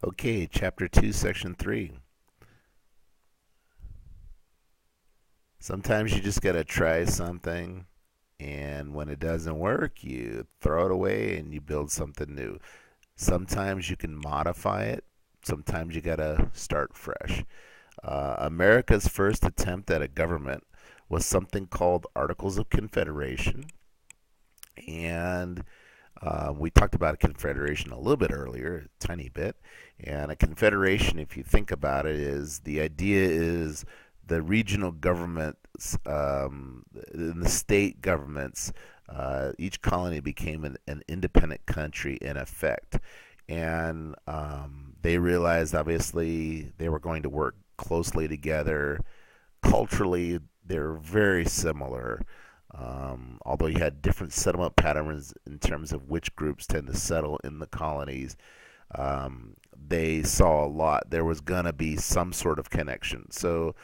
Okay, Chapter 2, Section 3. Sometimes you just gotta try something, and when it doesn't work, you throw it away and you build something new. Sometimes you can modify it, sometimes you gotta start fresh. America's first attempt at a government was something called Articles of Confederation, and we talked about a confederation a little bit earlier, a tiny bit. And a confederation, if you think about it, is the idea is the regional governments, the state governments, each colony became an independent country in effect. And they realized, obviously, they were going to work closely together. Culturally, they're very similar. Although you had different settlement patterns in terms of which groups tend to settle in the colonies, they saw a lot. There was going to be some sort of connection. So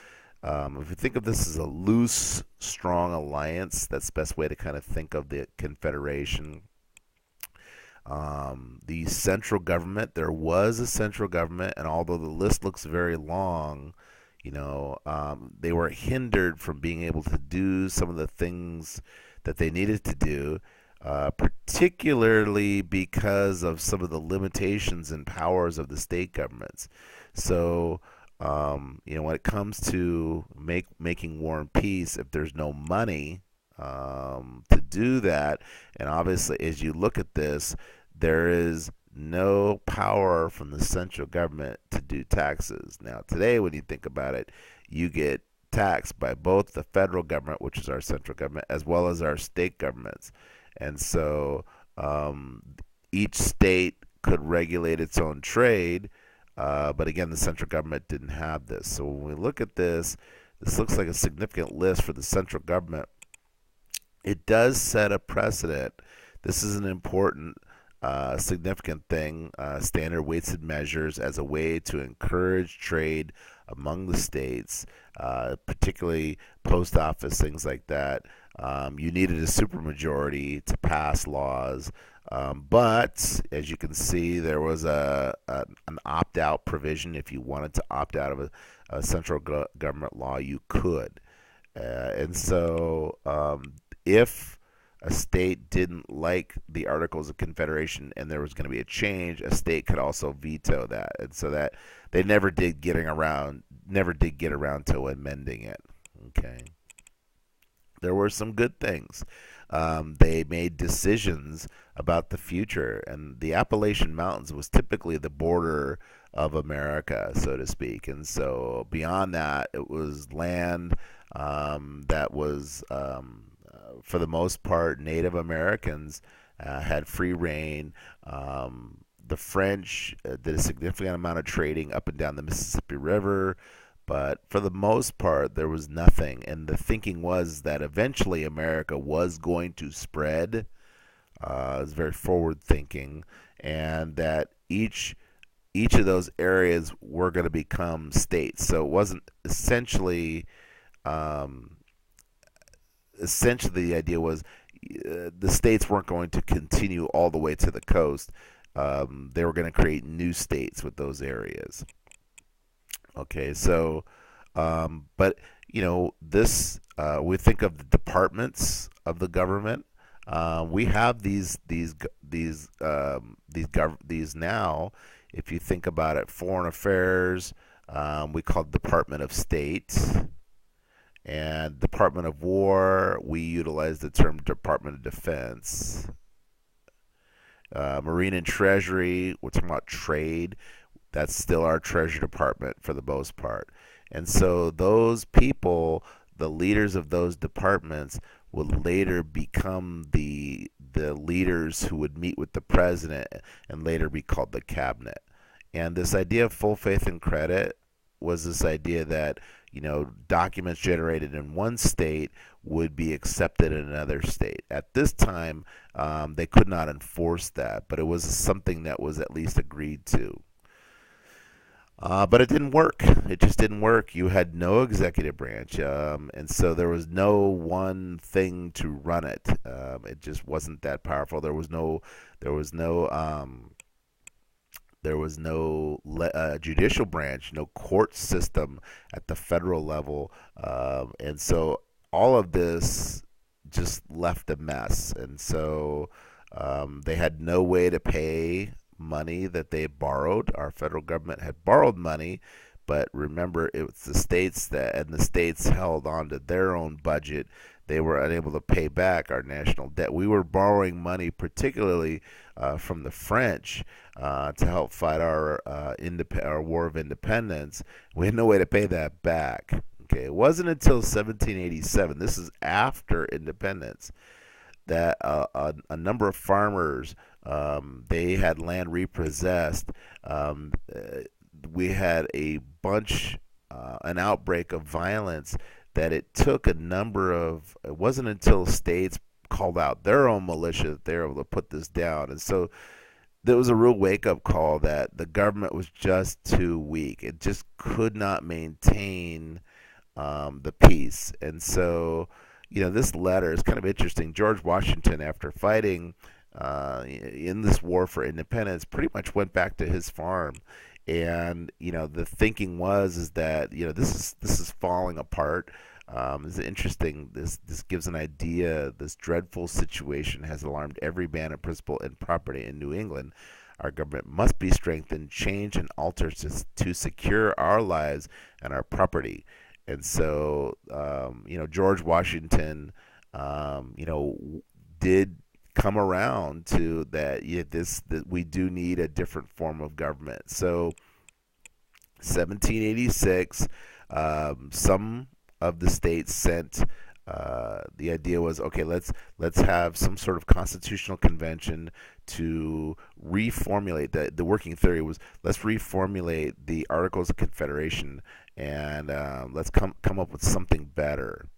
if you think of this as a loose, strong alliance, that's the best way to kind of think of the Confederation. The central government, there was a central government, and although the list looks very long, they were hindered from being able to do some of the things that they needed to do, particularly because of some of the limitations and powers of the state governments. So, when it comes to making war and peace, if there's no money to do that, and obviously as you look at this, there is no power from the central government to do taxes. Now, today, when you think about it, you get taxed by both the federal government, which is our central government, as well as our state governments. And so each state could regulate its own trade, but again, the central government didn't have this. So when we look at this, this looks like a significant list for the central government. It does set a precedent. This is an important significant thing, standard weights and measures as a way to encourage trade among the states, particularly post office, things like that. You needed a supermajority to pass laws, but as you can see, there was an opt out provision. If you wanted to opt out of a central government law, you could. And so, if a state didn't like the Articles of Confederation and there was going to be a change, a state could also veto that, and so that they never did get around to amending it. Okay, there were some good things. They made decisions about the future, and the Appalachian Mountains was typically the border of America, so to speak. And so beyond that, it was land that was, for the most part, Native Americans had free reign. The French did a significant amount of trading up and down the Mississippi River, but for the most part, there was nothing. And the thinking was that eventually America was going to spread. It was very forward thinking, and that each of those areas were going to become states. So it wasn't um, essentially the idea was the states weren't going to continue all the way to the coast. They were going to create new states with those areas. Okay, so, but this we think of the departments of the government. We have these now. If you think about it, foreign affairs, we call it Department of State, and Department of War. We utilize the term Department of Defense. Marine and Treasury, we're talking about trade. That's still our Treasury Department for the most part. And so those people, the leaders of those departments, would later become the leaders who would meet with the president and later be called the cabinet. And this idea of full faith and credit was this idea that documents generated in one state would be accepted in another state. At this time, they could not enforce that, but it was something that was at least agreed to. But it didn't work. It just didn't work. You had no executive branch, and so there was no one thing to run it. It just wasn't that powerful. There was no There was no judicial branch, no court system at the federal level, and so all of this just left a mess. And so they had no way to pay money that they had borrowed. Our federal government had borrowed money, but remember, it was the states that, and the states held on to their own budget. They were unable to pay back our national debt. We were borrowing money, particularly from the French, to help fight our War of Independence. We had no way to pay that back. Okay, it wasn't until 1787. This is after independence, that a number of farmers, they had land repossessed. We had an outbreak of violence that it took a number of. It wasn't until states called out their own militia that they were able to put this down. And so there was a real wake up call that the government was just too weak. It just could not maintain the peace. And so, this letter is kind of interesting. George Washington, after fighting in this war for independence, pretty much went back to his farm. And the thinking was is that this is falling apart. It's interesting. This gives an idea. This dreadful situation has alarmed every man of principle and property in New England. Our government must be strengthened, changed, and altered to secure our lives and our property. And so, George Washington, did come around to that. That we do need a different form of government. So, 1786, some of the states sent. The idea was, okay, let's have some sort of constitutional convention to reformulate. The working theory was, let's reformulate the Articles of Confederation, and let's come up with something better.